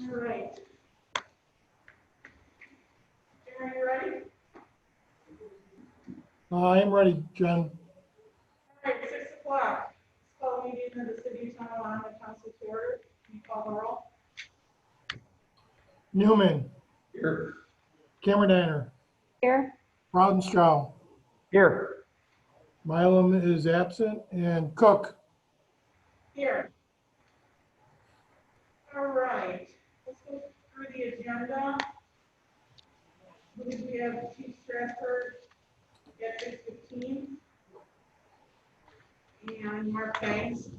All right. Jen, are you ready? I am ready, Jen. All right, 6 o'clock. Let's call a meeting of the city of Tonawanda Council to order. Can you call the roll? Newman, Here. Cameron Danner, Here. Rautenstrau, Here. Mylum is absent, and Cook. Here. All right, let's go through the agenda. Who did we have? Chief Stratford at 6:15. And Mark Banks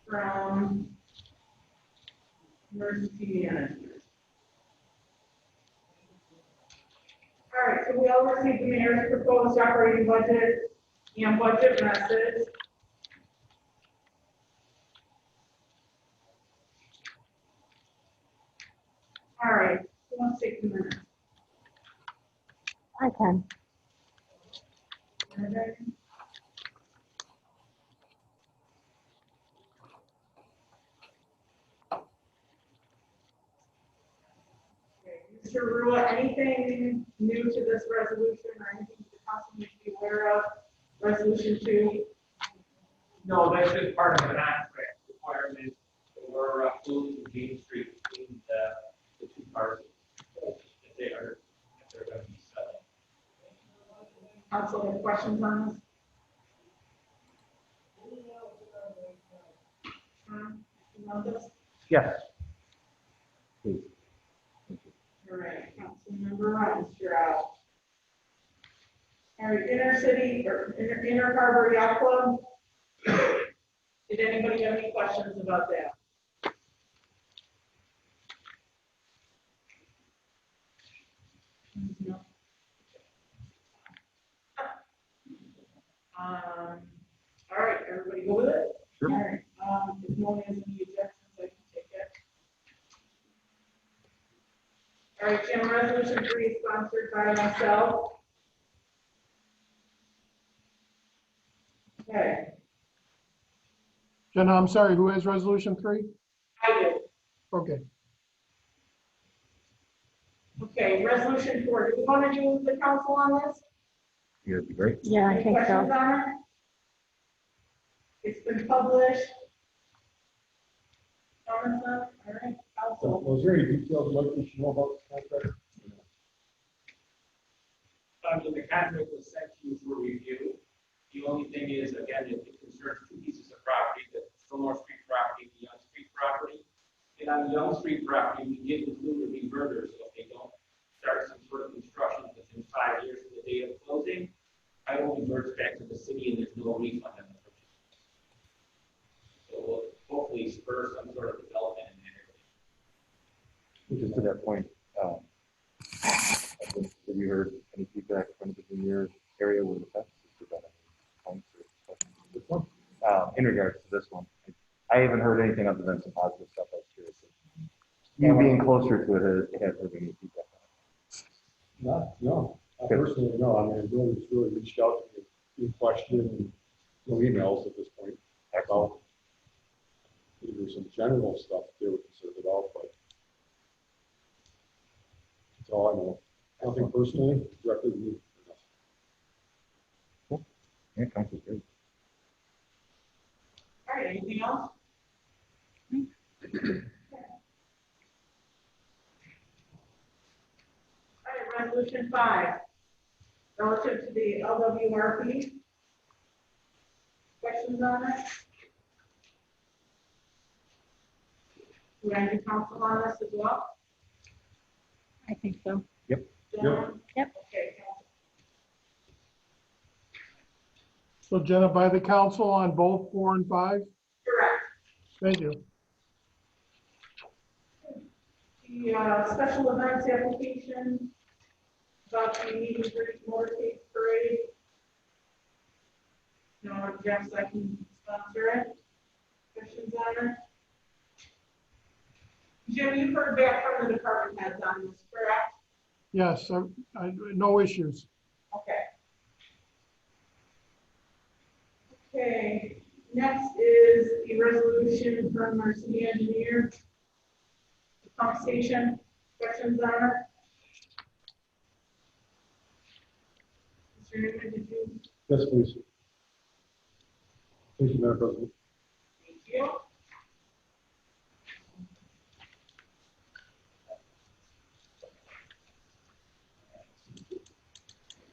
from Emergency Management. All right, so we all received the mayor's proposed operating budget and budget message. All right, who wants to take the minutes? I can. Okay. Mr. Rua, anything new to this resolution or anything the council needs to be aware of? Resolution 2? No, that's just part of an contract requirement for closing James Street between the two parcels. If they're going to be selling. Council, have questions on this? You know this? Yes. Please. All right, Councilmember Ryan, you're out. All right, inner city or inner harbor yacht club. Did anybody have any questions about that? No. All right, everybody go with it? Sure. All right, if no one has any objections, I can take it. All right, Jim, resolution 3 is sponsored by myself. Okay, Jenna, I'm sorry, who has resolution 3? I do. Okay. Okay, resolution 4, do we want to do the council on this? You'd be great. Yeah, I Any think questions so. on it? It's been published. Comments on it? All right, council. Was there any details like you should know about this contract? So the contract was sent to you for review. The only thing is, again, it concerns two pieces of property, the Fillmore Street property, the Young Street property. And on the Young Street property, we did include a reverter, so if they don't start some sort of construction within 5 years from the date of closing, I will revert back to the city and there's no refund on the purchase. So we'll hopefully spur some sort of development in that area. Which is to that point, have you heard any feedback from the engineer area where the fence is preventing points or questions? This one? In regards to this one, I haven't heard anything other than some positive stuff. I was curious. You being closer to it, have heard any feedback on it? No. I Good. personally, no. I mean, Bill just really reached out to me in question and no emails at this point about either some general stuff they were concerned about, but that's all I know. Nothing personally, directly to me. Yeah, council's great. All right, anything else? All right, resolution 5, relative to the LWRP. Questions on it? Do I need council on this as well? I think so. Gentlemen? Yep. Okay, council. So Jenna, by the council on both 4 and 5? Correct. Thank you. The special events application about the meet and greet motorcade parade. No, Jeff, I can sponsor it. Questions on it? Jim, you've heard back from the department heads on this, correct? Yes, no issues. Okay. Okay, next is the resolution from our city engineer pump station, questions on it? Mr. Newman, did you? Yes, please. Thank you, Madam President. Thank you.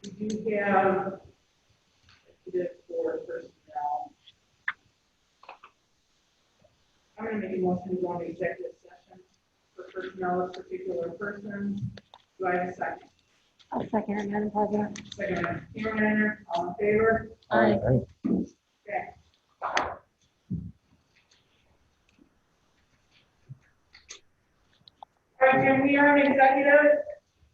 We do have this for personnel. I'm gonna make a motion to go into executive session for personnel of particular persons. Do I have a second? I'll second it, Madam President. Second, by Cameron, all in favor? Aye. Okay. All right, Jim, we are in executive.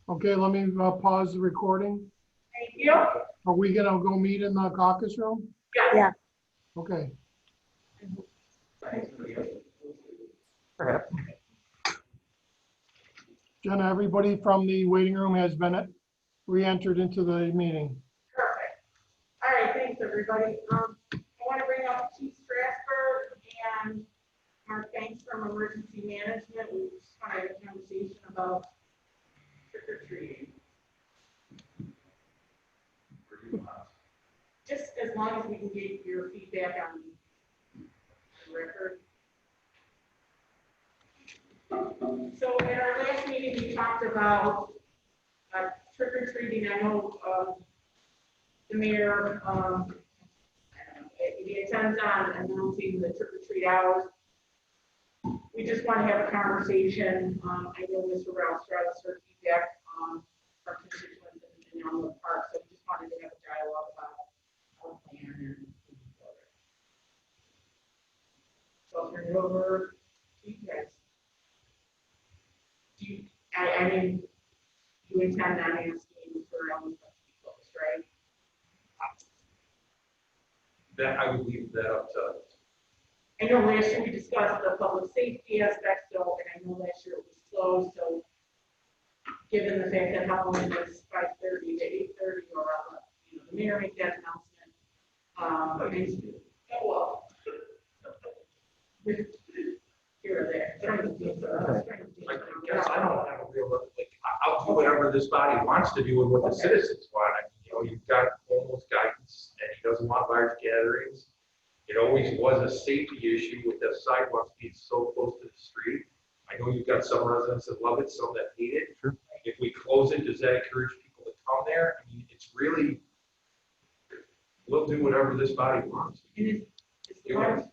Okay, let me pause the recording. Thank you. Are we gonna go meet in the caucus room? Yes. Yeah. Okay. Perhaps. Jenna, everybody from the waiting room has been re-entered into the meeting. perfect. All right, thanks, everybody. I want to bring up Chief Strasburg and Mark Banks from Emergency Management. We just want to have a conversation about trick or treating. Just as long as we can get your feedback on the record. So at our last meeting, we talked about trick or treating. I know the mayor, I don't know, he attends on announcing the trick or treat hours. We just want to have a conversation. I know Mr. Rouse has heard feedback from constituents in Elmwood Park, so we just wanted to have a dialogue about our plan and moving forward. So I'll turn it over to you guys. Do you, I mean, you intend on asking for Elmwood Park to be closed, right? That I would leave that up to. I know last year we discussed the public safety aspect, so, and I know last year it was closed, so given the fact that Halloween was 5:30 to 8:30, or, you know, the mayor made that announcement. Oh, well. Here or there. I guess I don't have a real, like, I'll do whatever this body wants to do and what the citizens want. I mean, you know, you've got almost guidance, and he doesn't want large gatherings. It always was a safety issue with the sidewalks being so close to the street. I know you've got some residents that love it, some that hate it. Sure. If we close it, does that encourage people to come there? I mean, it's really, we'll do whatever this body wants. And it's the large,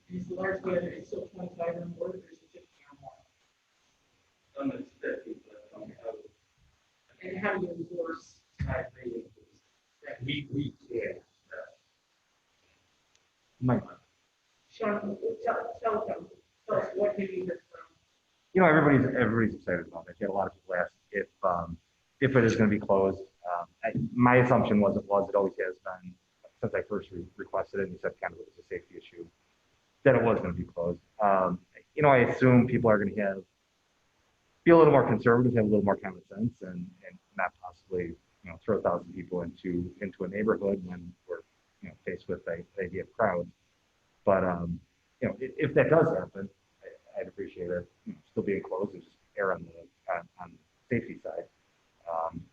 it's the large gathering, it's still 25 or more, or is it 50 or more? It's 50, but And how do you enforce? we can't. Mike, Sean, tell us what have you heard from? you know, everybody's excited about it. You had a lot of people ask if it is going to be closed. My assumption was it always has been since I first requested it. And you said kind of it was a safety issue that it was going to be closed. You know, I assume people are going to be a little more conservative, have a little more common sense, and not possibly, you know, throw 1,000 people into a neighborhood when we're, you know, faced with the idea of crowds. But you know, if that does happen, I'd appreciate it, you know, still being closed and just err on the safety side,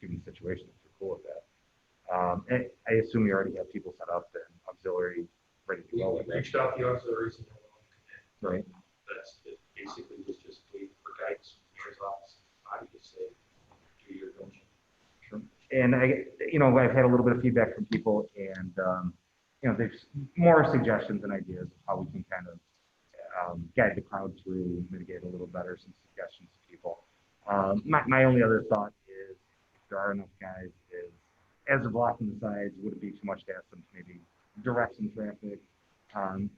given the situation. If you're cool with that, and I assume you already have people set up and auxiliary ready to go. We reached out the auxiliaries and no one Right. That's it. Basically was just wait for guidance from the mayor's office. How do you say do your function? Sure. And you know, I've had a little bit of feedback from people, and you know, there's more suggestions and ideas of how we can kind of guide the crowd through, mitigate a little better, some suggestions to people. My only other thought is, if there are enough guys, is as they're blocking the sides, would it be too much to ask them to maybe direct some traffic?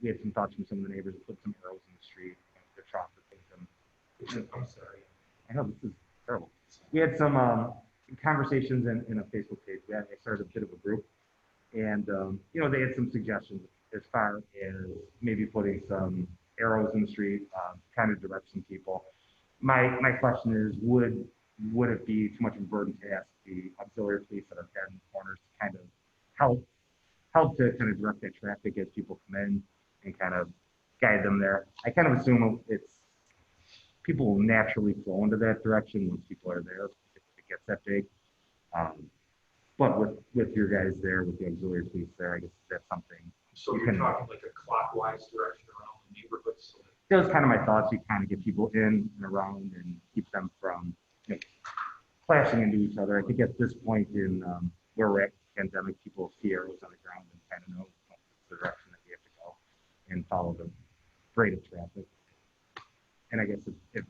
We had some thoughts from some of the neighbors that put some arrows in the street, they're trying to take them. I'm sorry. I know this is terrible. We had some conversations in a Facebook page. I started a bit of a group, and you know, they had some suggestions as far as maybe putting some arrows in the street, kind of direct some people. My question is, would it be too much of a burden to ask the auxiliary police that are guarding the corners to kind of help to kind of direct that traffic as people come in and kind of guide them there? I kind of assume people will naturally flow into that direction once people are there, if it gets that big. But with your guys there, with the auxiliary police there, I guess that's something. So You you're can- talking like a clockwise direction around the neighborhood, so that That was kind of my thoughts. You kind of get people in and around and keep them from clashing into each other. I think at this point in where we're at pandemic, people see arrows on the ground and kind of know the direction that we have to go and follow the rate of traffic. And I guess if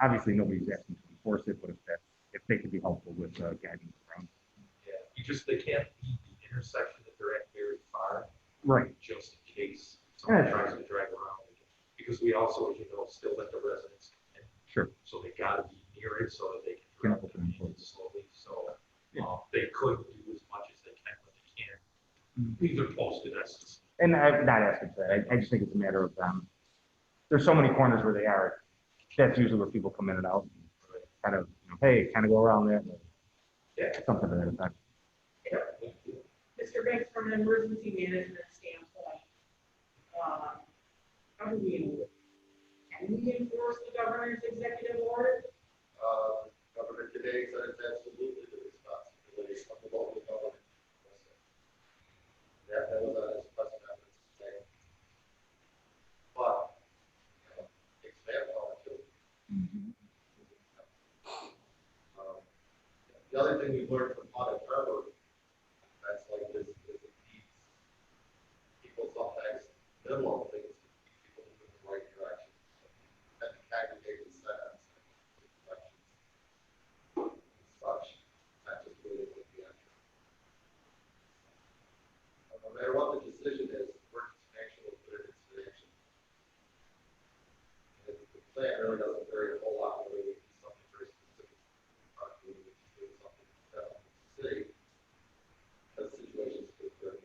obviously nobody's asking to enforce it, but if they could be helpful with guiding around. they can't leave the intersection that they're at very far, Right. just in case someone Yeah. tries to drive around. Because we also, as you know, still let the residents in. Sure. So they gotta be near it so that they can Can drive open and close. slowly, so, Yeah. they could do as much as they can, but they can't. Leave their posted, that's, And I'm not asking for that. I just think it's a matter of there's so many corners where they are. That's usually where people come in and out. And kind of, hey, kind of go around there. yeah. Something to that effect. Mr. Banks, from an emergency management standpoint, how do we, can we enforce the governor's executive order? Governor today said it's absolutely the responsibility of the local government. That was on his press conference today. But, it's their power too. The other thing we learned from Audit Harbor, that's like this, is it needs people sometimes minimal things to keep people moving in the right direction. And the congregated sentence, directions, such, not just really with the action. No matter what the decision is, work is action, we'll put it into action. And the plan really doesn't vary a whole lot, whether we do something very specific. Or we do something that city, because situations could vary.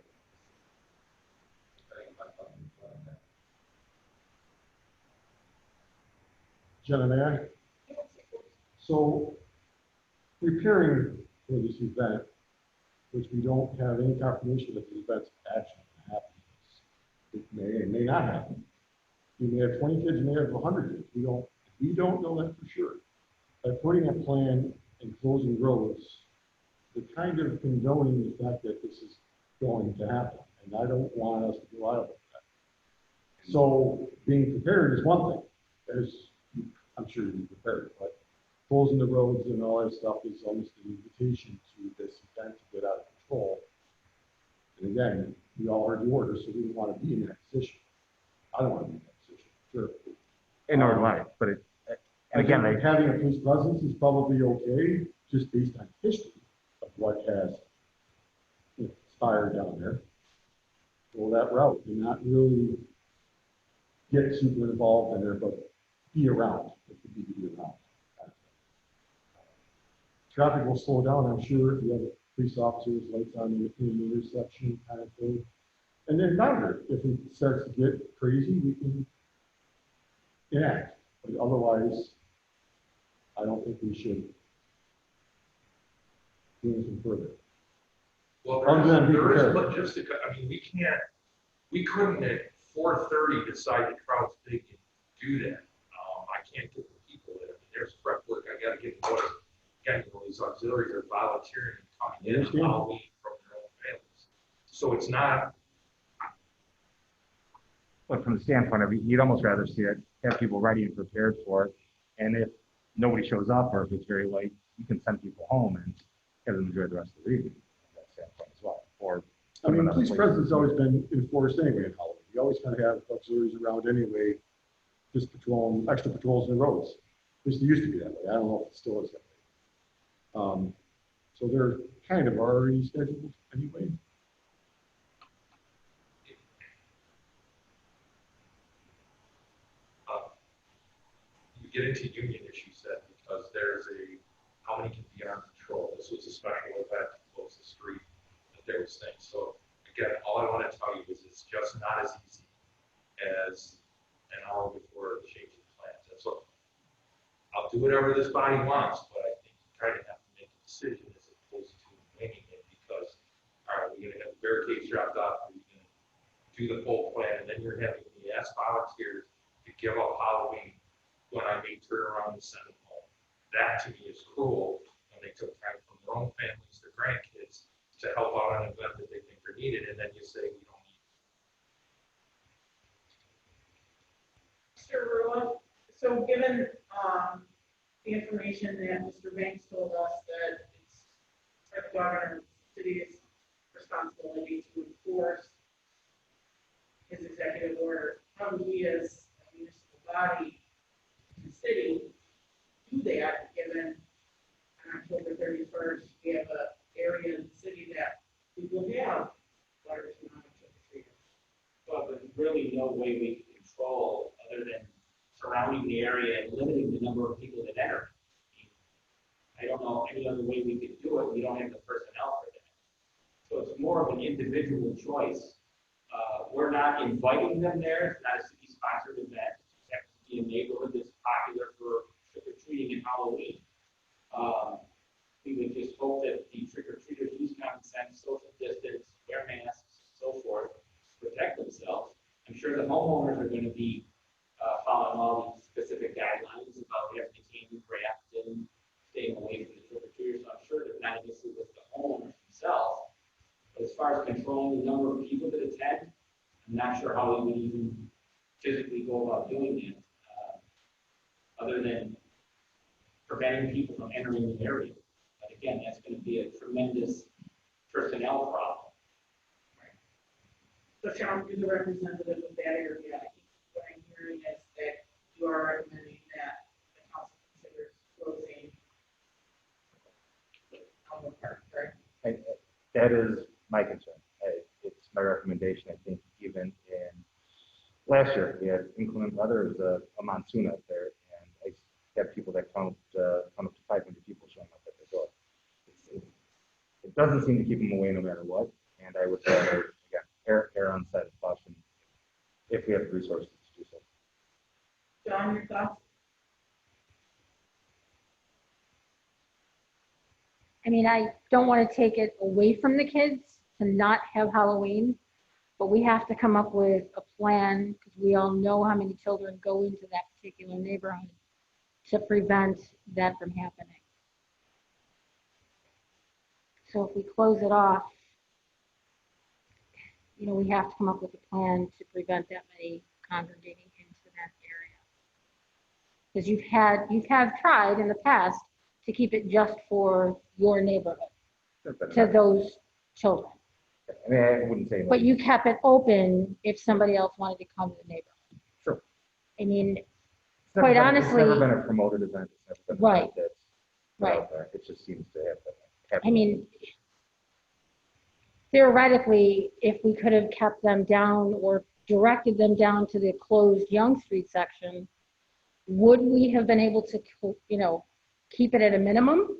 Depending on how you plan that. Jenna, may I? So preparing for this event, which we don't have any confirmation that the event's actually going to happen. It may or may not happen. We may have 20 kids, we may have 100 kids. We don't know that for sure. By putting a plan and closing roads, we're kind of condoning the fact that this is going to happen. And I don't want us to go out of that. So being prepared is one thing, as I'm sure you're prepared, but closing the roads and all that stuff is almost an invitation to this event to get out of control. And again, we all heard the order, so we didn't want to be in that position. I don't want to be in that position, sure. And nor do I, but and again, I think having a police presence is probably okay, just based on history of what has inspired down there. Go that route and not really get super involved in there, but be around, if you need to be around. Traffic will slow down, I'm sure, if you have police officers, lights on in the intersection kind of thing. And then monitor, if it starts to get crazy, we can enact, but otherwise, I don't think we should do anything further. Well, I'm gonna be there is prepared. logistic, I mean, we couldn't at 4:30 decide the crowd's big and do that. I can't get the people there. I mean, there's prep work, I gotta get what, again, these auxiliaries are volunteering and coming in and Understand. following from their own families. So it's not, but from the standpoint of, you'd almost rather see it, have people ready and prepared for it. And if nobody shows up, or if it's very late, you can send people home and have them enjoy the rest of the evening. From that standpoint as well. Or I mean, another police place. presence has always been enforced anyway in Halloween. You always kind of have auxiliaries around anyway, just patrolling, extra patrols in the roads. At least it used to be that way. I don't know if it still is that way. So they're kind of already scheduled anyway. you get into union issues then, because there's how many can be on patrol? This was a special event to close the street that there was things. So again, all I want to tell you is it's just not as easy as an hour before changing plans. And so I'll do whatever this body wants, but I think you kind of have to make a decision as opposed to winging it, because, all right, we're going to have the barricades dropped off, we're going to do the full plan, and then you're having me ask volunteers to give up Halloween when I may turn around and send them home. That to me is cruel when they took time from their own families, their grandkids, to help out on an event that they think are needed, and then you say we don't need. Mr. Rula, so given, the information that Mr. Banks told us that it's the governor's city's responsibility to enforce his executive order, how do we as a municipal body, the city, do that, given on October 31st, we have a area in the city that we will have large amount of trick-or-treaters? Well, there's really no way we can control other than surrounding the area and limiting the number of people that enter. I don't know any other way we could do it. We don't have the personnel for that. So it's more of an individual choice. We're not inviting them there. It's not a city-sponsored event. It happens to be a neighborhood that's popular for trick-or-treating and Halloween. We would just hope that the trick-or-treaters use common sense, social distance, wear masks, so forth, protect themselves. I'm sure the homeowners are going to be following all these specific guidelines about having the candy wrapped and staying away from the trick-or-treaters. So I'm sure there's not an issue with the homeowners themselves. But as far as controlling the number of people that attend, I'm not sure how we would even physically go about doing it, other than preventing people from entering the area. But again, that's going to be a tremendous personnel problem. So Sean, you're the representative of that area. I think what I'm hearing is that you are recommending that the council considers closing Elmwood Park, correct? That is my concern. It's my recommendation. I think even in last year, we had inclement weather, there was a monsoon out there, and I had people that come up to 500 people showing up at their door. It doesn't seem to keep them away no matter what, and I would rather, again, err on the side of caution if we have the resources to do so. John, your thoughts? I mean, I don't want to take it away from the kids to not have Halloween, but we have to come up with a plan because we all know how many children go into that particular neighborhood to prevent that from happening. So if we close it off, you know, we have to come up with a plan to prevent that many congregating into that area. Because you have tried in the past to keep it just for your neighborhood, to those children. I mean, I wouldn't say. But you kept it open if somebody else wanted to come to the neighborhood. Sure. I mean, It's never quite been- honestly. It's never been a promoted event. It's never been an Right. event that's put Right. out there. It just seems to happen. I mean, theoretically, if we could have kept them down or directed them down to the closed Young Street section, would we have been able to, you know, keep it at a minimum?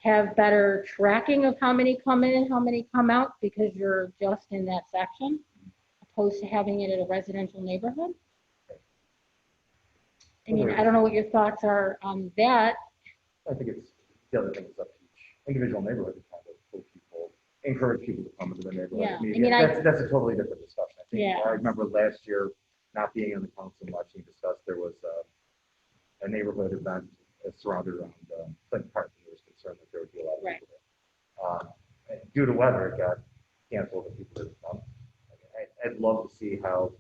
Have better tracking of how many come in and how many come out because you're just in that section, opposed to having it at a residential neighborhood? I mean, I don't know what your thoughts are on that. I think it's the other thing is up to each individual neighborhood to kind of pull people, encourage people to come into the neighborhood. Yeah, I I mean, that's a totally different discussion. I think Yeah. I remember last year not being on the council and watching discuss. There was a neighborhood event surrounded around Clinton Park, and there was concern that there would be a lot of Right. people there. And due to weather, it got canceled and people didn't come. I'd love to see how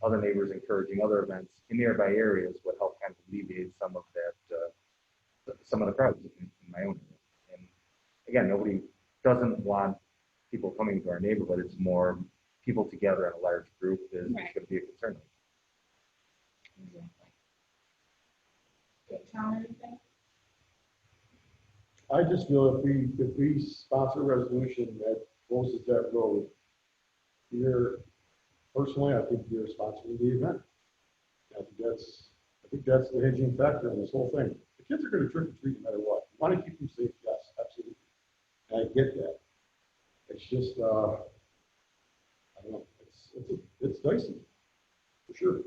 other neighbors encouraging other events in nearby areas would help kind of alleviate some of that, some of the crowds in my own area. And again, nobody doesn't want people coming to our neighborhood. It's more people together in a large group is Right. going to be a concern. Okay, Tom, anything? I just feel if we sponsor a resolution that closes that road, personally, I think you're sponsoring the event. I think that's the hedging factor in this whole thing. The kids are gonna trick or treat no matter what. You wanna keep them safe, yes, absolutely. And I get that. It's just, I don't know, it's dicey, for sure.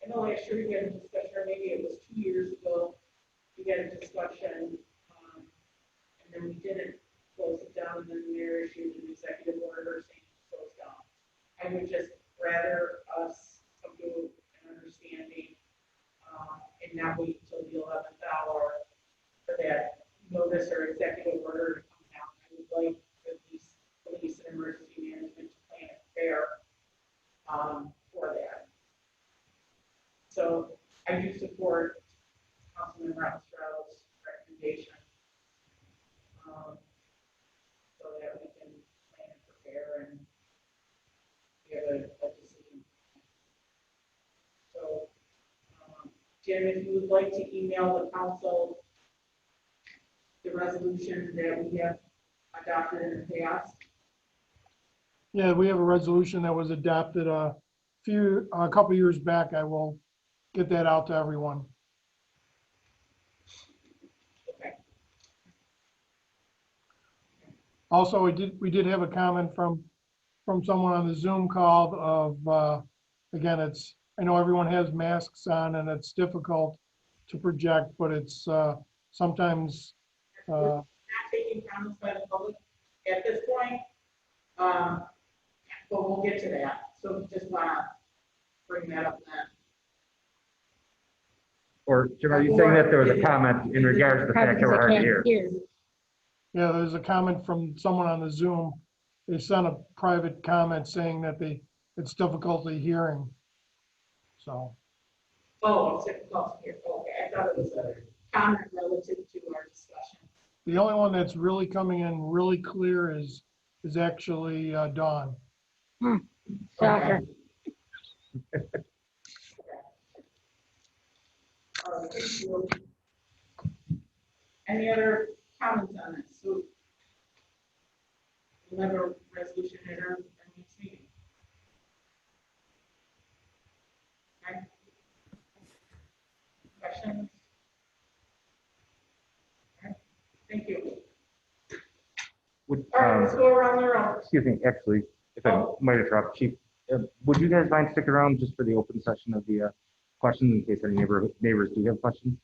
I know last year we had a discussion, or maybe it was 2 years ago, we had a discussion, and then we didn't close it down, and then the mayor issued an executive order saying to close down. I would just rather us come to an understanding and not wait until the 11th hour for that notice or executive order to come down. I would like at least police and emergency management to plan and prepare for that. So I do support Councilman Rounstrow's recommendation, so that we can plan and prepare and give a decision. So, Jim, if you would like to email the council the resolution that we have adopted in the past. Yeah, we have a resolution that was adopted a couple years back. I will get that out to everyone. Okay. Also, we did have a comment from someone on the Zoom call of, again, I know everyone has masks on and it's difficult to project, but it's sometimes, Not taking comments by the public at this point, but we'll get to that. So just want to bring that up then. Or Jim, are you saying that there was a comment in regards to the Probably fact that because we're I hard to can't hear? hear. yeah, there's a comment from someone on the Zoom. They sent a private comment saying that it's difficulty hearing. So, Oh, it's difficult to hear. Okay, I thought it was a comment relative to our discussion. the only one that's really coming in really clear is actually Dawn. Shocker. All right, thank you. Any other comments on this? So we'll have a resolution at our next meeting. Okay. Questions? All right, thank you. Would, All right, let's go around the room. excuse me, actually, if I Oh. might interrupt, Chief, would you guys mind sticking around just for the open session of the questions in case any neighbors do have questions?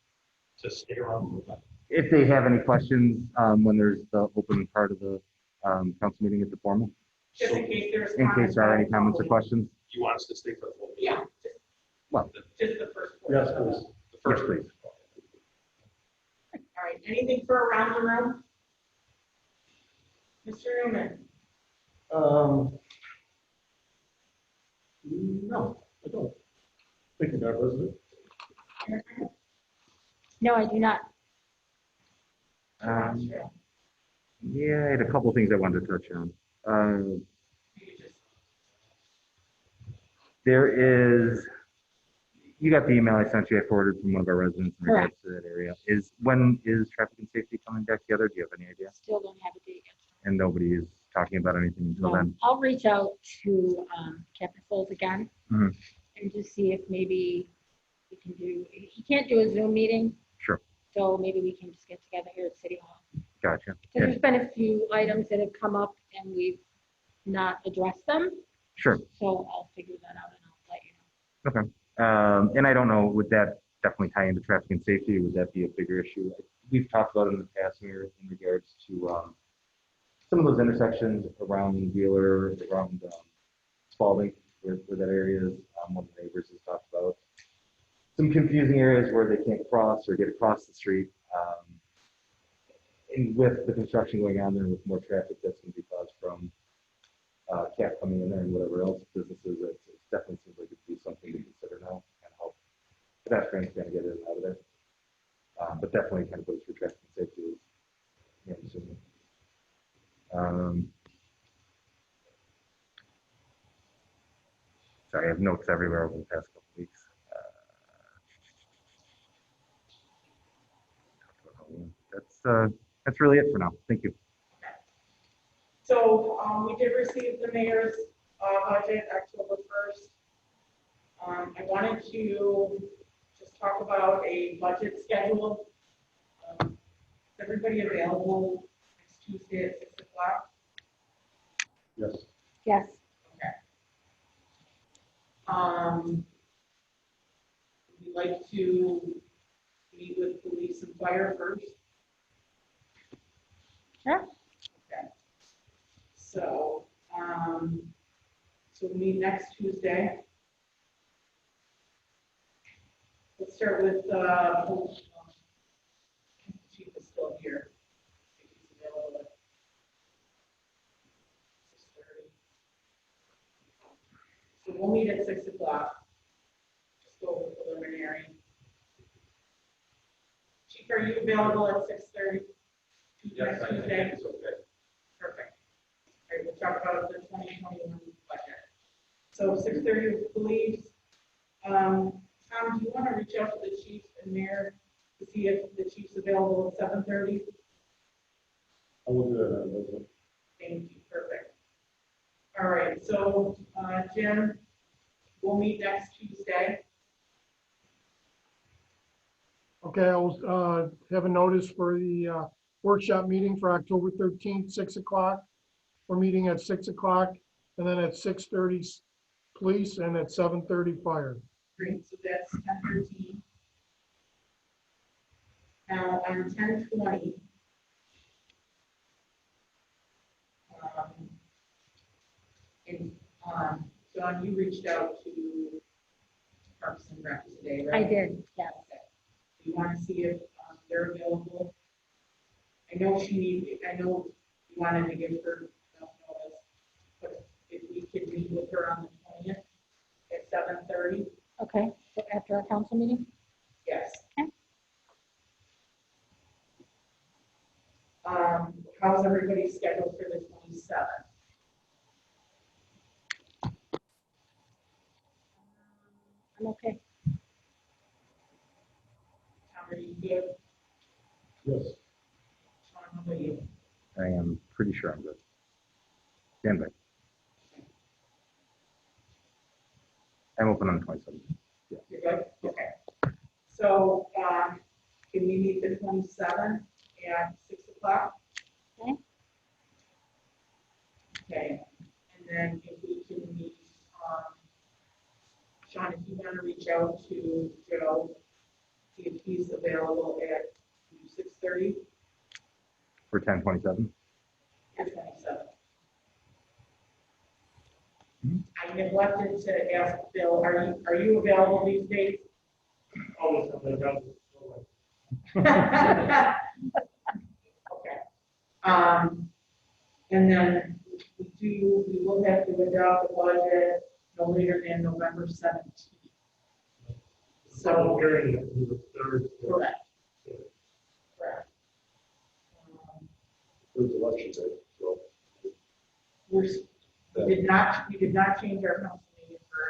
To stay around. If they have any questions when there's the open part of the council meeting at the formal, Just in case there's. in case there are any comments or public. questions? You want us to stay for the whole meeting? Yeah, Well, just the first. Yes, portion. please. The first, Yes, please. All right, anything for around the room? Mr. Newman? No, I don't. Thank you, Madam President. No, I do not. Yeah, I had a couple things I wanted to touch on. You got the email I sent you, I forwarded from one of our residents in regards to that area. When is traffic and safety coming back together? Do you have any idea? Still don't have a date yet. And nobody is talking about anything until then? I'll reach out to Captain Folds again Mhm. and just see if maybe we can he can't do a Zoom meeting, Sure, so maybe we can just get together here at City Hall. gotcha. So Yeah, there's been a few items that have come up and we've not addressed them, sure, so I'll figure that out and I'll let you know. okay. And I don't know, would that definitely tie into traffic and safety? Would that be a bigger issue? We've talked about it in the past here in regards to some of those intersections around Wheeler, around Spalding, where that area is. One of the neighbors has talked about some confusing areas where they can't cross or get across the street. And with the construction going on there, with more traffic that's going to be caused from CAP coming in there and whatever else businesses, it definitely seems like it'd be something to consider now and help pedestrians kind of get in and out of there. But definitely kind of goes through traffic and safety. I'm assuming. Sorry, I have notes everywhere over the past couple of weeks. That's really it for now. Thank you. So, we did receive the mayor's budget October 1st. I wanted to just talk about a budget schedule. Is everybody available next Tuesday at 6 o'clock? Yes. Yes, We'd like to meet with police and fire first. sure. Okay. So, so we meet next Tuesday. Let's start with, Chief is still here. If he's available at 6:30. So we'll meet at 6 o'clock. Just go over preliminary. Chief, are you available at 6:30? Yes, I think Tuesday? it's okay. Perfect. All right, we'll talk about the 2021 budget. So 6:30 with police. Tom, do you want to reach out to the chief and mayor to see if the chief's available at 7:30? I will do that. Thank you, perfect. All right, so, Jim, we'll meet next Tuesday. Okay, I'll have a notice for the workshop meeting for October 13th, 6 o'clock. We're meeting at 6 o'clock, and then at 6:30 police, and at 7:30 fire. Great, so that's 10:13. Now, on 10:20, John, you reached out to Parks and Rec today, right? I did, yes. Okay. You want to see if they're available? I know you wanted to give her enough notice, but if we could meet with her on the 20th at 7:30, Okay, so after our council meeting? yes. Okay. How's everybody's schedule for the 27th? I'm okay. Tom, are you good? Yes. Sean, how about you? I am pretty sure I'm good. Stand by. I'm open on the 27th. You're good? Okay. So, can we meet the 27th at 6 o'clock? Okay. Okay, and then if we can meet, Sean, if you want to reach out to Joe, see if he's available at 6:30 For 10/27. or 27th. I neglected to ask Bill, are you available these days? Always have that. Okay. And then we will have to adopt the budget no later than November 17th. So, correct. Correct. There's election day, so. We did not change our council meeting for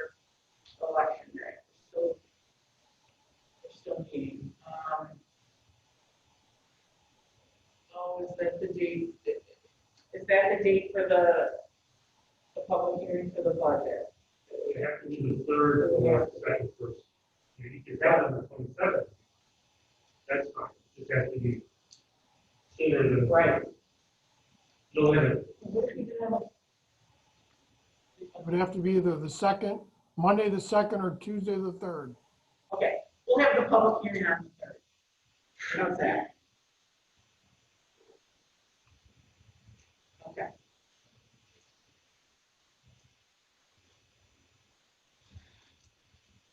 election day. We're still meeting. Is that the date? Is that the date for the public hearing for the budget? It has to be the third or the second first. If you get that on the 27th, that's fine. It just has to be sooner than. Right. No limit. What did we do on It would have to be either the second, Monday the 2nd, or Tuesday the 3rd. Okay, we'll have the public hearing on the 3rd. How's that? Okay.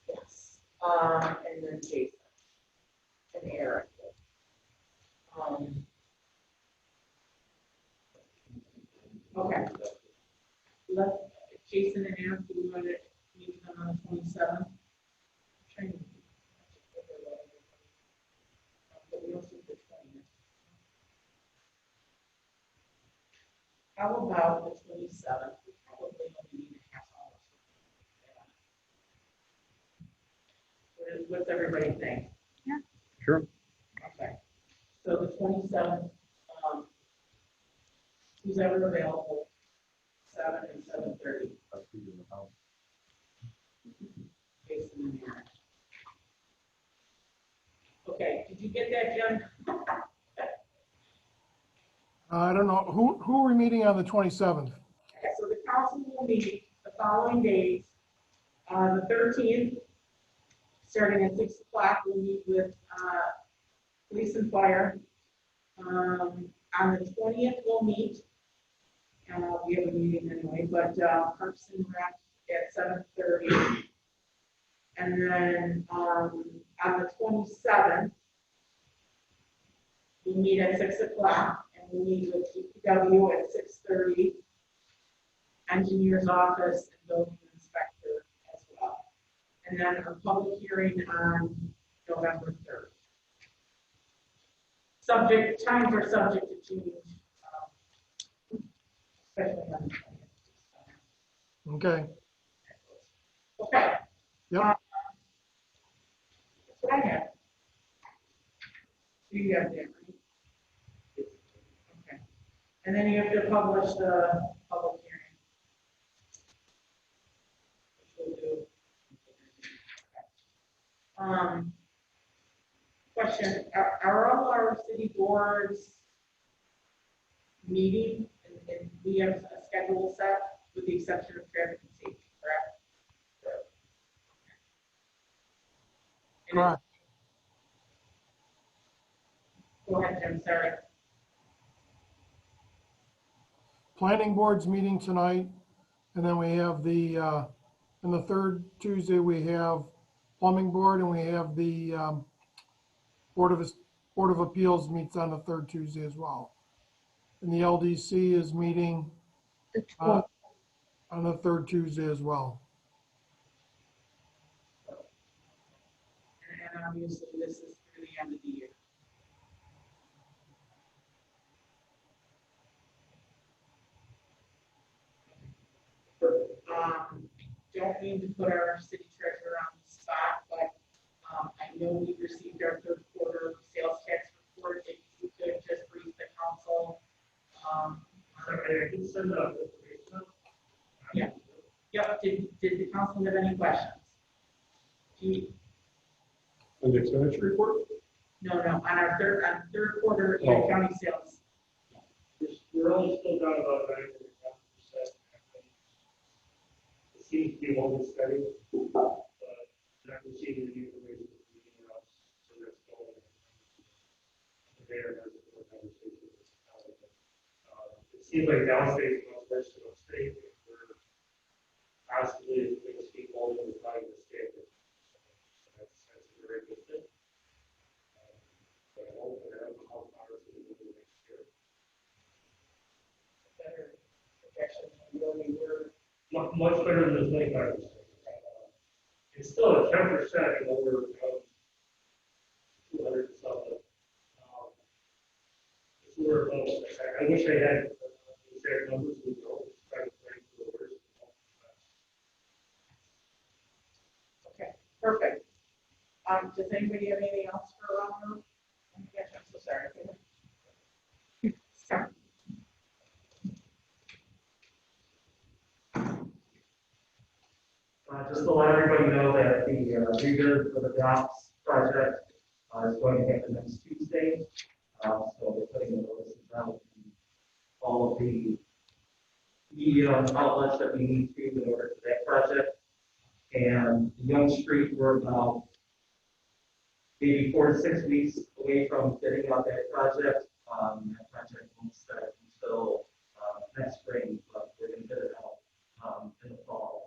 Yes, and then Jason and Eric. Okay. Jason and Eric, do we want to meet them on the 27th? But we also the 20th. How about the 27th? We probably only need a half hour. What's everybody think? Sure. Okay. So the 27th, who's ever available, 7 and 7:30. Jason and Aaron. Okay, did you get that, Jim? I don't know, who are we meeting on the 27th? Okay, so the council will meet the following days. On the 13th, starting at 6 o'clock, we'll meet with police and fire. On the 20th, we'll meet. We have a meeting anyway, but Parks and Rec at 7:30. And then, on the 27th, we meet at 6 o'clock, and we meet with DPW at 6:30, engineer's office and building inspector as well. And then our public hearing on November 3rd. Times are subject to change, especially on the 20th. Okay, Okay. Yep. That's what I have. You have that, right? Okay. And then you have to publish the public hearing. Which we'll do. Question, are all our city boards meeting and we have a schedule set with the exception of traffic and safety, correct? And correct. Go ahead, Jim, sorry. Planning board's meeting tonight, and then we have the, and the third Tuesday, we have plumbing board, and we have the, Board of Appeals meets on the third Tuesday as well. And the LDC is meeting, The 12th. on the third Tuesday as well. And obviously, this is through the end of the year. Don't mean to put our city treasurer on the spot, but I know we received our third quarter sales tax report. If you could just brief the council. I can send out information. Yeah. Yep, did the council have any questions? And the expenditure report? No, on our third quarter Oh. county sales. We're only still down about 9.1%. It seems to be holding steady, but not receiving any information from anyone else, so that's going. The mayor has a conversation with this county. It seems like downstate is much worse than upstate. We're constantly, things keep holding the time to stay. So that's a very good thing. But I hope that how ours will be next year. Better projection than where we were. Much better than the 25%. It's still at 10% over 200 and something. It's where I wish I had the exact numbers. We don't try to plan for the worst. Okay, perfect. Does anybody have anything else for Ron? Oh my gosh, I'm so sorry. Sorry. Just to let everybody know that the rebid for the docks project is going to happen next Tuesday. So we're putting the notices out in all of the media outlets that we need to in order for that project. And Young Street, we're about maybe 4 to 6 weeks away from getting out that project. That project won't start until next spring, but we're going to get it out in the fall.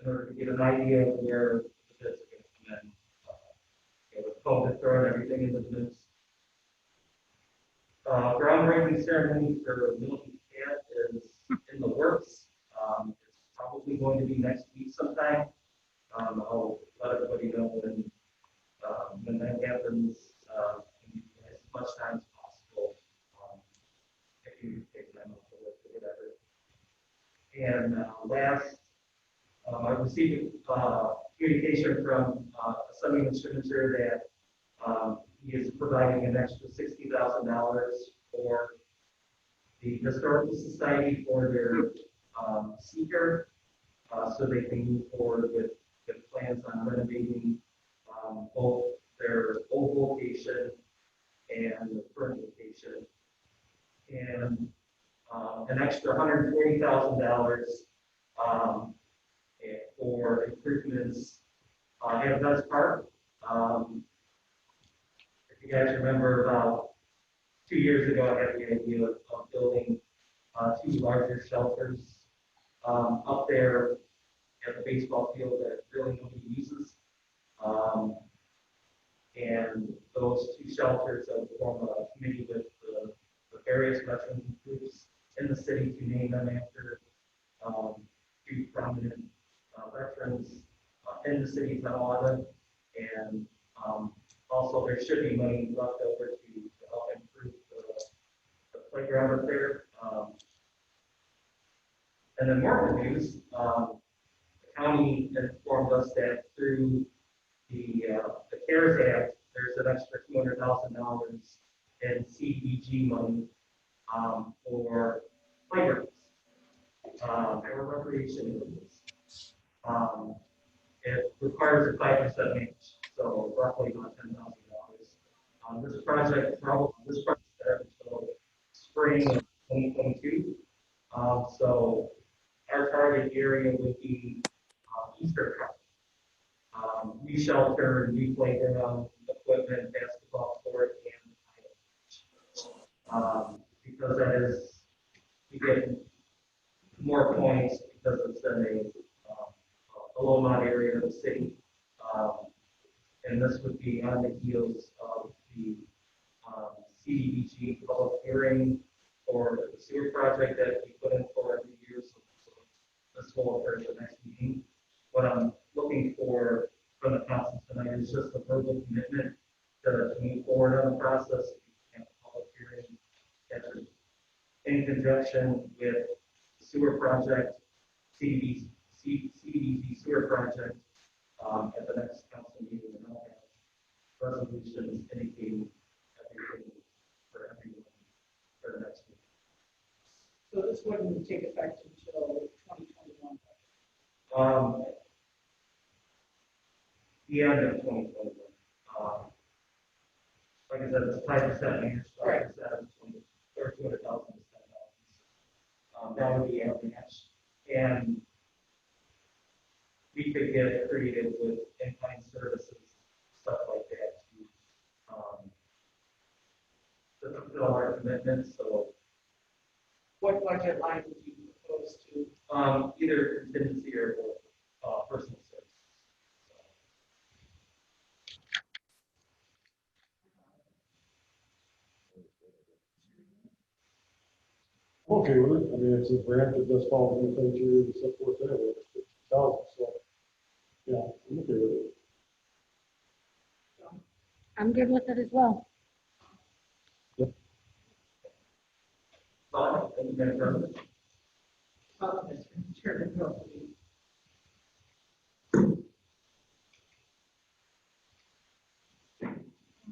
In order to get an idea of where the bids are going to come in. With COVID throwing everything into the mix. Groundbreaking ceremony for Milton Cat is in the works. It's probably going to be next week sometime. I'll let everybody know when that happens. Give you guys as much time as possible. If you take time off of work or whatever. And last. I received communication from a sending distributor that he is providing an extra $60,000 for the Historical Society for their seeker, so they can move forward with plans on renovating both their old location and the current location, and an extra $140,000 for improvements at Vets Park. If you guys remember, about 2 years ago, I had the idea of building 2 larger shelters up there at the baseball field that really nobody uses. And those two shelters form a committee with the various veteran groups in the city to name them after two prominent veterans in the city of Tonawanda. And also there should be money left over to help improve the playground up there. And then more good news, the county informed us that through the CARES Act, there's an extra $200,000 in CDBG money for playgrounds, for recreation areas. It requires a 5% match, so roughly about $10,000. This project started until spring of 2022. So our target area would be Easter Park. New shelter, new playground, equipment, basketball court, and because that is, we get more points because it's in a low-mod area of the city. And this would be on the heels of the CDBG public hearing for the sewer project that we put in for every year. So this will occur at the next meeting. What I'm looking for from the council tonight is just a verbal commitment to move forward on the process and public hearing and in conjunction with the sewer project, CDBG sewer project at the next council meeting, and I'll have resolutions indicating everything for everyone for the next meeting. So this wouldn't take effect until 2021. The end of 2021. Like I said, it's 5% match, 5% of 20, or 200,000 is $10,000. That would be our match, and we could get creative with in-kind services, stuff like that, to fulfill our commitments. So, What budget line would you propose to? either contingency or personal services. Okay with it. I mean, it's a grant that does fall within the criteria that's set forth there, with 50,000, so, yeah, I'm okay with it. I'm good with it as well. Fine, thank you, Madam President. Mr. Chairman, go, please. All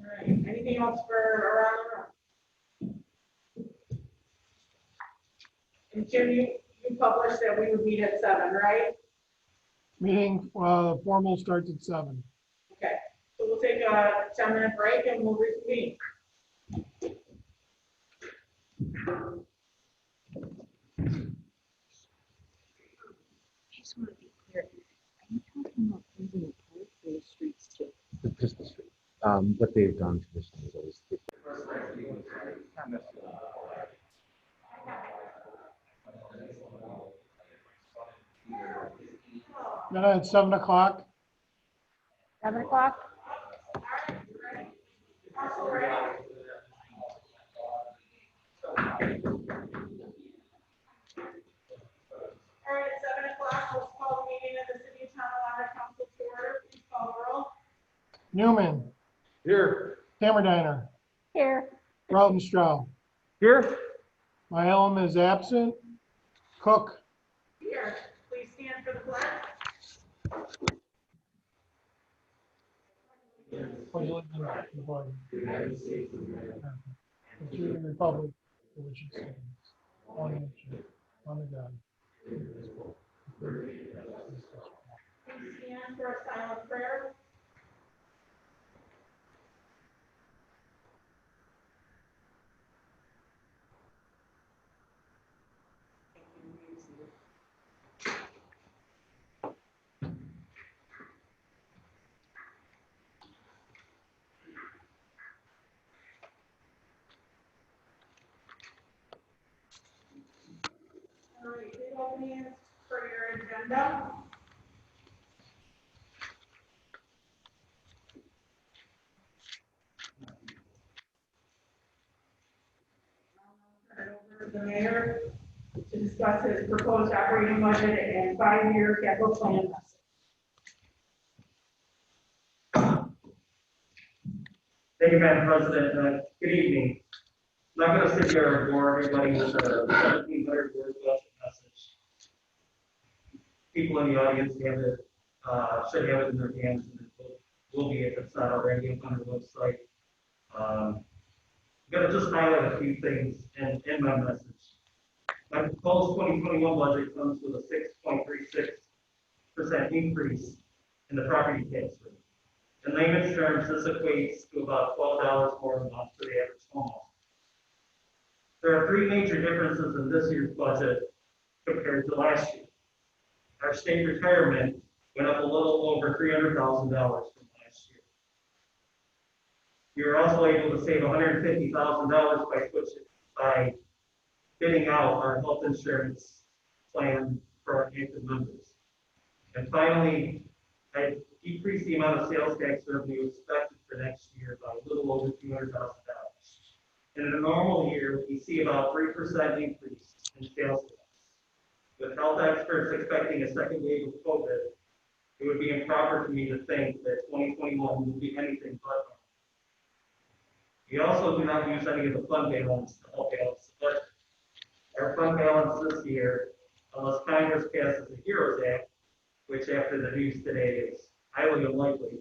right, anything else for around the room? And Jim, you published that we would meet at 7, right? Meeting, formal starts at 7. Okay, so we'll take a 10-minute break and we'll reconvene. I just want to be clear. Are you talking about closing the park or the streets too? Just the street. What they've done traditionally is always. Then at 7 o'clock. 7 o'clock? All right, at 7 o'clock, let's call the meeting of the City of Tonawanda Council to order. Please call the roll. Newman, Here. Cammerdiner, Here. Rautenstrau, Here. Mylum is absent. Cook. Here, please stand for the flag. Pledge allegiance to the flag of the United States of America, and to the republic for which it stands, one nation, under God. indivisible, with liberty and justice for all. Please stand for a silent prayer. All right, big openings for your agenda. to the mayor to discuss his proposed operating budget and 5-year capital plan. Thank you, Madam President. Good evening. I'm not going to sit here and bore everybody with a 1,700 word budget message. People in the audience have it, should have it in their hands, and it will be if it's not already up on our website. I'm going to just highlight a few things in my message. My proposed 2021 budget comes with a 6.36% increase in the property tax rate. In layman's terms, this equates to about $12 more a month for the average homeowner. There are three major differences in this year's budget compared to last year. Our state retirement went up a little over $300,000 from last year. We were also able to save $150,000 by bidding out our health insurance plan for our active members. And finally, I decreased the amount of sales tax revenue expected for next year by a little over $200,000. In a normal year, we see about 3% increase in sales tax. With health experts expecting a second wave of COVID, it would be improper for me to think that 2021 will be anything but normal. We also do not use any of the fund balance to help balance the budget. Our fund balance this year, unless Congress passes the HEROES Act, which after the news today is highly unlikely,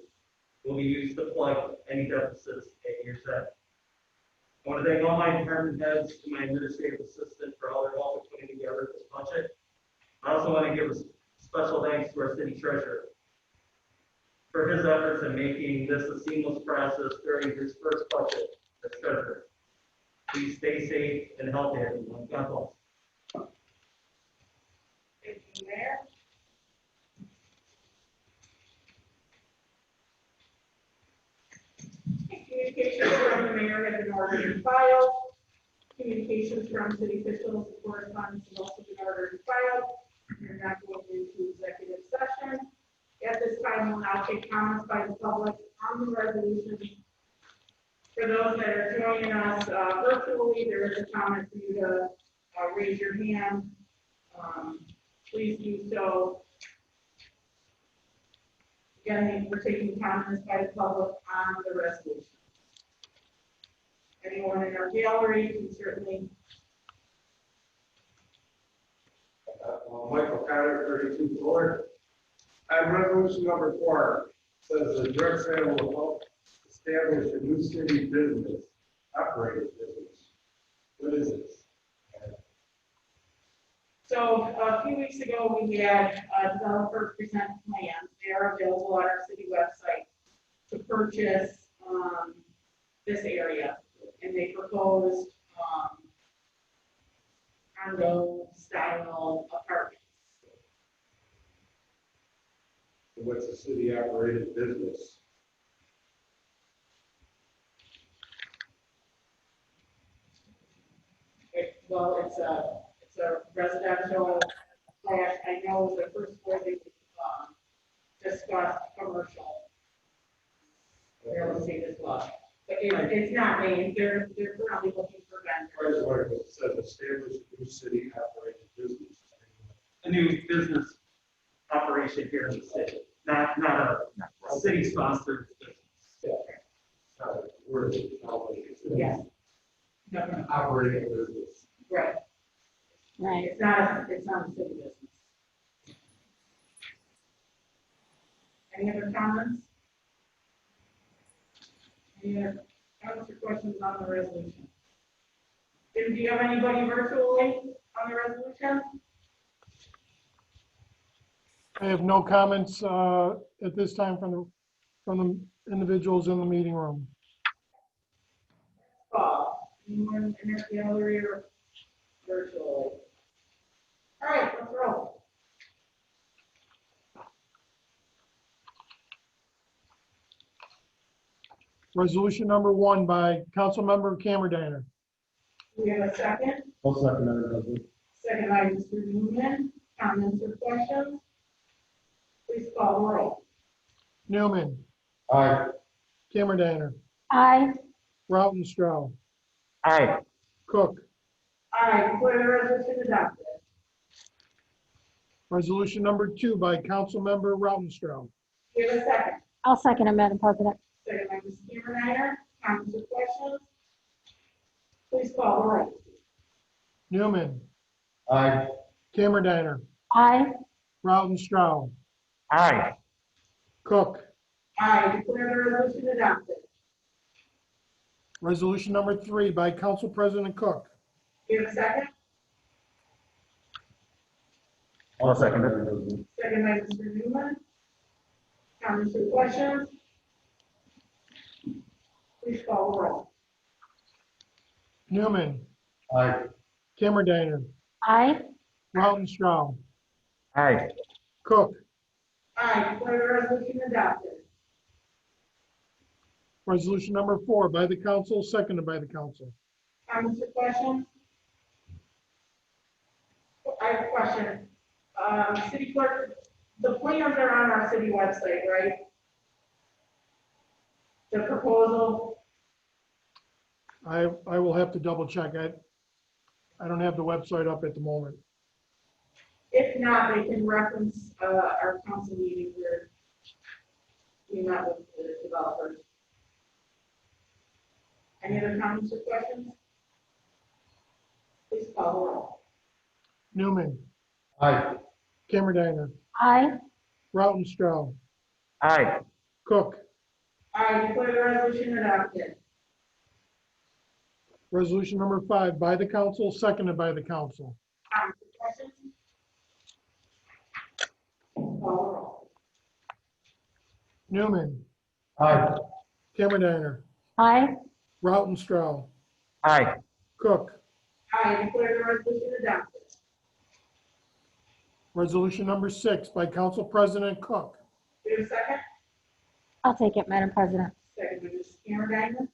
will be used to plug any deficits at year's end. I want to thank all my department heads and my administrative assistant for all their help in putting together this budget. I also want to give a special thanks to our city treasurer for his efforts in making this a seamless process during his first budget as treasurer. Please stay safe and healthy, everyone. God bless. Thank you, Mayor. Communications from the mayor have been ordered and filed. Communications from city officials and correspondence have also been ordered and filed. We're not going into executive session. At this time, we'll now take comments by the public on the resolution. For those that are joining us virtually, there is a comment for you to raise your hand. Please do so. Again, we're taking comments by the public on the resolution. Anyone in our gallery can certainly. Michael Carter, 32 Board. Resolution number 4 says the direct sale will help establish a new city business, operating business. What is this? So a few weeks ago, we had developers present plans. They are available on our city website to purchase this area. And they proposed condo style apartments. What's a city operated business? Well, it's a residential slash, I know the first floor they discussed commercial real estate as well. But it's not named, they're currently looking for vendors. First article says establish a new city operated business. A new business operation here in the city, not a city sponsored business. Word. Yes. No, Operating business. right. Right. It's not a city business. Any other comments? Any other comments or questions on the resolution? Jim, do you have anybody virtually on the resolution? I have no comments at this time from the individuals in the meeting room. Anyone in the gallery or virtually? All right, let's roll. Resolution number 1 by Councilmember Cameron. Do we have a second? I'll second that, President. Second by Mr. Newman. Comments or questions? Please call the roll. Newman, Aye. Cameron, Aye. Rautenstrau, Aye. Cook, I declare the resolution adopted. Resolution number 2 by Councilmember Rautenstrau. Do you have a second? I'll second it, Madam President. Second by Ms. Cameron. Comments or questions? Please call the roll. Newman, Aye. Cameron, Aye. Rautenstrau, Aye. Cook. I declare the resolution adopted. Resolution number 3 by Council President Cook. Do you have a second? I'll second it. Second by Mr. Newman. Comments or questions? Please call the roll. Newman, Aye. Cameron, Aye. Rautenstrau, Aye. Cook. I declare the resolution adopted. Resolution number 4 by the council, seconded by the council. Comments or questions? I have a question. City clerk, the plans are on our city website, right? The proposal, I will have to double check. I don't have the website up at the moment. if not, they can reference, our council meeting where we met with the developers. Any other comments or questions? Please call the roll. Newman, Aye. Cameron, Aye. Rautenstrau, Aye. Cook. I declare the resolution adopted. Resolution number 5 by the council, seconded by the council. Comments or questions? Call the roll. Newman, Aye. Cameron, Aye. Rautenstrau, Aye. Cook. I declare the resolution adopted. Resolution number 6 by Council President Cook. Do you have a second? I'll take it, Madam President. Second by Ms. Cameron.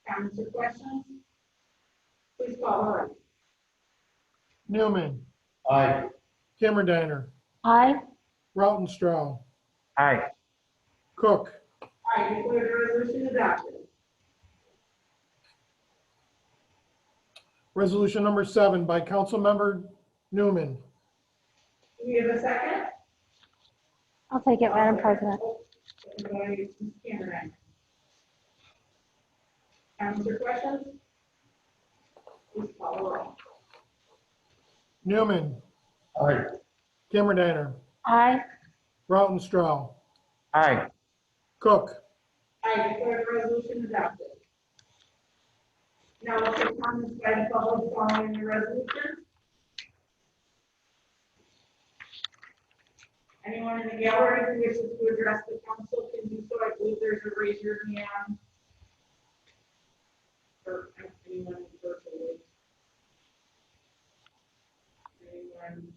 Comments or questions? Please call the roll. Newman, Aye. Cameron, Aye. Rautenstrau, Aye. Cook. I declare the resolution adopted. Resolution number 7 by Councilmember Newman. Do we have a second? I'll take it, Madam President. Second by Ms. Cameron. Comments or questions? Please call the roll. Newman, Aye. Cameron, Aye. Rautenstrau, Aye. Cook. I declare the resolution adopted. Now we'll take comments by the public following the resolution. Anyone in the gallery who wishes to address the council can do so. I believe there's a raise your hand. Or anyone virtually. Anyone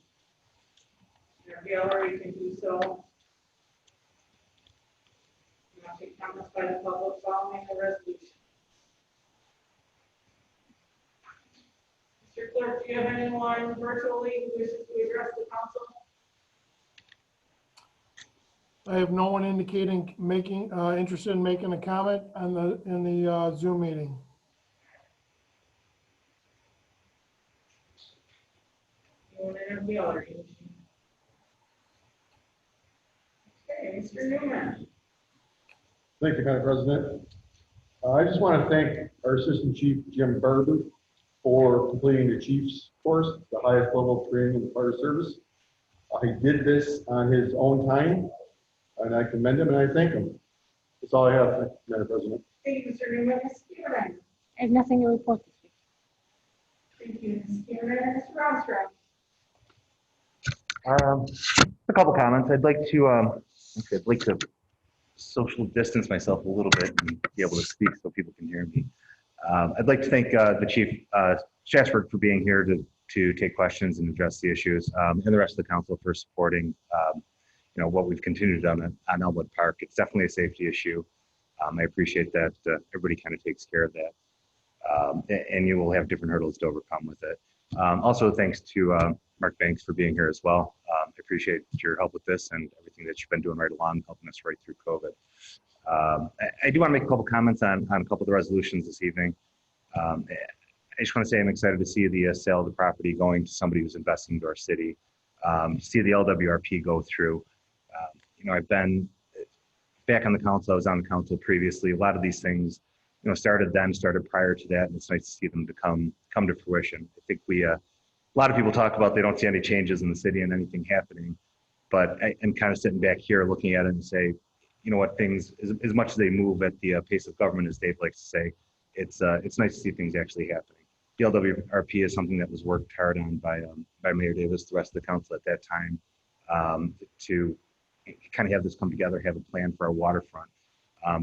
in our gallery can do so. I'll take comments by the public following the resolution. Mr. Clerk, do you have anyone virtually who wishes to address the council? I have no one indicating interested in making a comment on in the Zoom meeting. Anyone in our gallery? Okay, Mr. Newman. Thank you, Madam President. I just want to thank our Assistant Chief, Jim Barber, for completing the Chief's course, the highest level of training in the fire service. He did this on his own time, and I commend him and I thank him. That's all I have, thank you, Madam President. Thank you, Mr. Newman. Ms. Cameron. I have nothing to report this week. Thank you, Ms. Cameron. Mr. Armstrong. A couple comments. I'd like to social distance myself a little bit and be able to speak so people can hear me. I'd like to thank the Chief Strasburg for being here to take questions and address the issues, and the rest of the council for supporting what we've continued on Elmwood Park. It's definitely a safety issue. I appreciate that everybody kind of takes care of that, and you will have different hurdles to overcome with it. Also, thanks to Mark Banks for being here as well. I appreciate your help with this and everything that you've been doing right along, helping us right through COVID. I do want to make a couple comments on a couple of the resolutions this evening. just want to say I'm excited to see the sale of the property going to somebody who's investing into our city. See the LWRP go through. I've been back on the council. I was on the council previously. A lot of these things, started prior to that, and it's nice to see them to come to fruition. I think a lot of people talk about they don't see any changes in the city and anything happening, but I'm kind of sitting back here looking at it and say, things, as much as they move at the pace of government, as Dave likes to say, it's nice to see things actually happening. The LWRP is something that was worked hard on by Mayor Davis, the rest of the council at that time, to kind of have this come together, have a plan for our waterfront.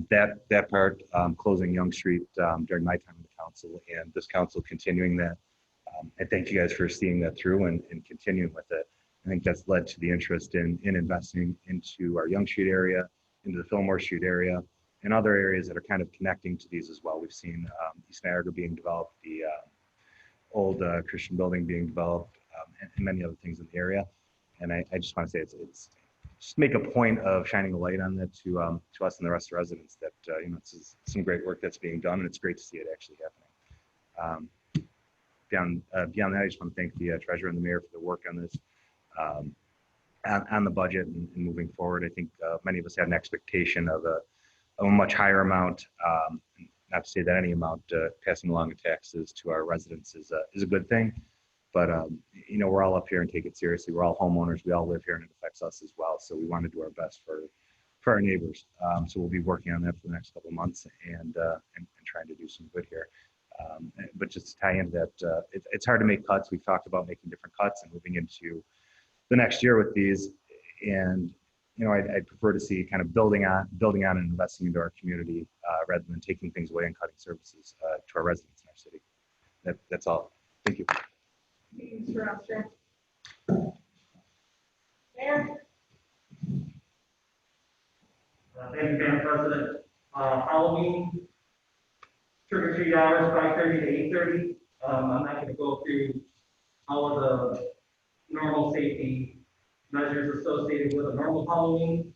That part, closing Young Street during my time in the council, and this council continuing that. I thank you guys for seeing that through and continuing with it. I think that's led to the interest in investing into our Young Street area, into the Fillmore Street area, and other areas that are kind of connecting to these as well. We've seen East Niagara being developed, the old Christian building being developed, and many other things in the area. And I just want to say it's just make a point of shining a light on that to us and the rest of the residents that it's some great work that's being done, and it's great to see it actually happening. Beyond that, I just want to thank the treasurer and the mayor for the work on this, on the budget and moving forward. I think many of us had an expectation of a much higher amount. Not to say that any amount passing along in taxes to our residents is a good thing, but we're all up here and take it seriously. We're all homeowners. We all live here, and it affects us as well. So we want to do our best for our neighbors. So we'll be working on that for the next couple of months and trying to do some good here. But just to tie into that, it's hard to make cuts. We've talked about making different cuts and moving into the next year with these. And I'd prefer to see kind of building on and investing into our community rather than taking things away and cutting services to our residents in our city. That's all. Thank you. Mr. Oster. Mayor? Thank you, Madam President. Halloween, trick or treat hours, 5:30 to 8:30. I'm not going to go through all of the normal safety measures associated with a normal Halloween,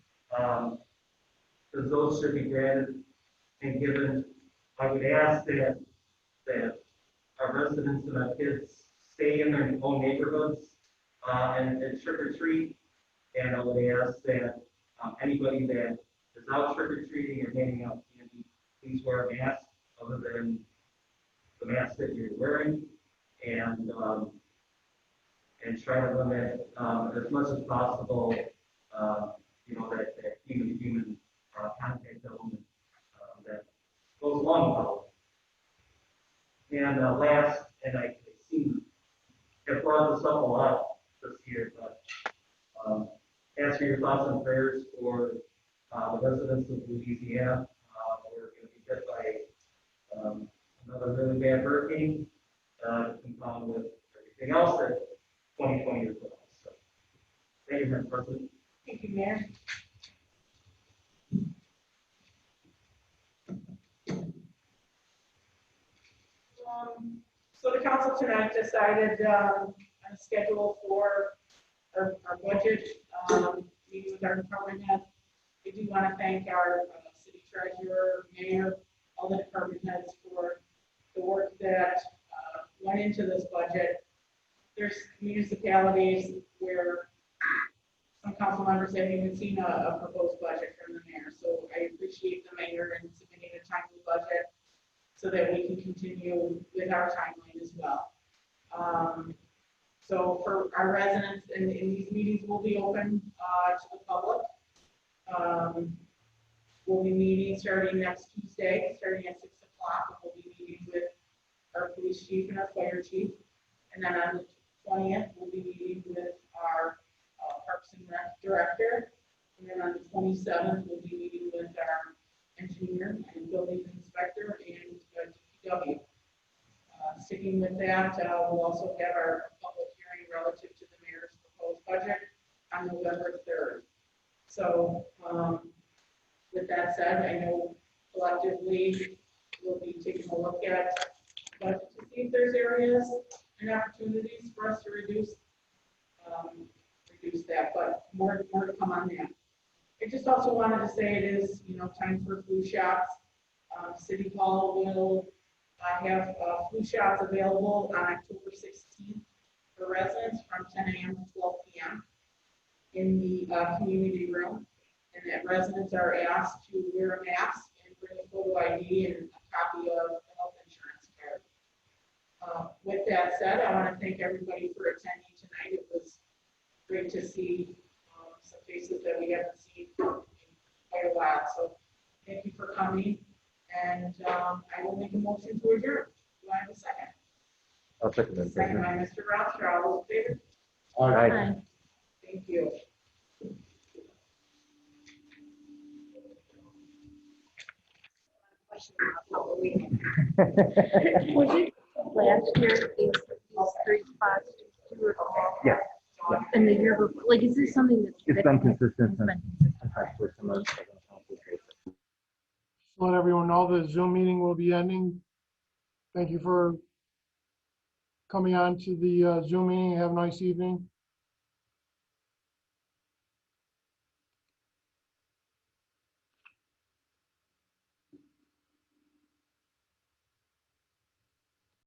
because those should be granted and given. I would ask that our residents and our kids stay in their own neighborhoods and trick or treat. And I would ask that anybody that is out trick or treating or handing out candy, please wear a mask other than the mask that you're wearing, and try to limit as much as possible, that human-to-human contact element that goes along with all. And last, and I seem to have brought this up a lot this year, but ask for your thoughts and prayers for the residents of Louisiana. We're going to be hit by another really bad hurricane, compounded with everything else that 2020 is with us. So, thank you, Madam President. Thank you, Mayor. So the council tonight decided on a schedule for our budget meeting with our department head. I do want to thank our city treasurer, mayor, all the department heads for the work that went into this budget. There's municipalities where some council members haven't even seen a proposed budget from the mayor. So I appreciate the mayor and submitting a timely budget so that we can continue with our timeline as well. So for our residents, and these meetings will be open to the public. We'll be meeting starting next Tuesday, starting at 6 o'clock. We'll be meeting with our police chief and our fire chief. And then on the 20th, we'll be meeting with our Parks and Rec director. And then on the 27th, we'll be meeting with our engineer and building inspector and DPW. Sticking with that, we'll also have our public hearing relative to the mayor's proposed budget on November 3rd. So with that said, I know collectively we'll be taking a look at budget to see if there's areas and opportunities for us to reduce that, but more to come on that. I just also wanted to say it is, time for flu shots. City Hall will I have flu shots available on October 16th for residents from 10 a.m. to 12 p.m. in the community room, and that residents are asked to wear a mask and bring a photo ID and a copy of the health insurance card. With that said, I want to thank everybody for attending tonight. It was great to see some faces that we haven't seen in quite a while. So thank you for coming, and I will make a motion to adjourn. Do I have a second? I'll second that. Second by Mr. Roster. All those in favor? All right. Aye. Thank you. Question about Halloween. Was it last year, these three spots, two or all? Yeah. Yeah. And the year before, like, is this something that's? It's been consistent It's since. been consistent. Actually, some of the- Let everyone know the Zoom meeting will be ending. Thank you for coming on to the Zoom meeting. Have a nice evening.